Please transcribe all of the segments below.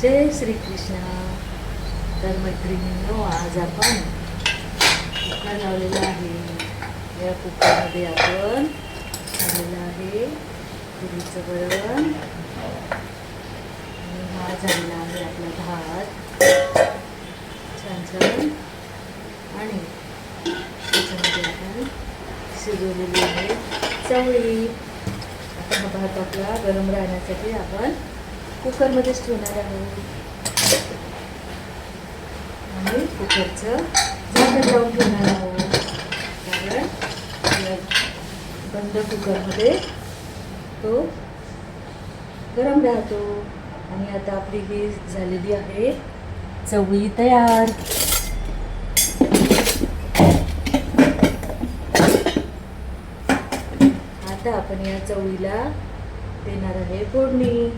जय श्री कृष्ण. तर मैत्रिणींनो, आज आपण कुकर लावलेला आहे. या कुकरमध्ये आपण लावलेलं आहे तुरीचं वरण आणि हा झालेला आहे आपला भात छान छान. आणि त्याच्यामध्ये आपण शिजवलेली आहे चवळी. आता हा भात आपला गरम राहण्यासाठी आपण कुकरमध्येच ठेवणार आहोत आणि कुकरचं झाकण लावून ठेवणार आहोत, कारण बंद कुकरमध्ये तो गरम राहतो. आणि आता आपली ही झालेली आहे चवळी तयार. आता आपण या चवळीला देणार आहे फोडणी.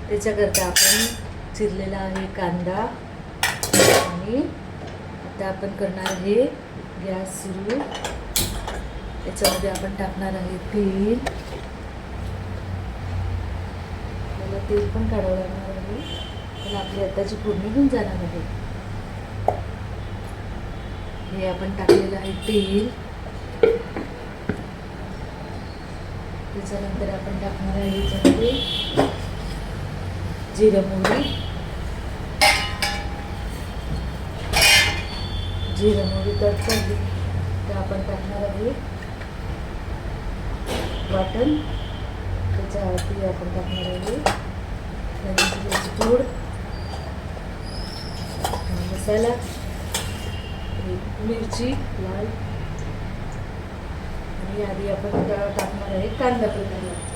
त्याच्याकरता आपण चिरलेला आहे कांदा आणि आता आपण करणार आहे गॅस सुरू. त्याच्यामध्ये आपण टाकणार आहे तेल. आपल्याला तेल पण काढावं लागणार आहे, पण आपली आताची फोडणी घेऊन जाणार आहे. हे आपण टाकलेलं आहे तेल. त्याच्यानंतर आपण टाकणार आहे याच्यामध्ये जिरं मोहरी. जिरं मोहरी तडतडली तर आपण टाकणार आहे वाटण. त्याच्यावरती आपण टाकणार आहे धने जिऱ्याची पूड, मसाला, मिरची लाल, आणि आधी आपण टाकणार आहे कांदा पेस्ट.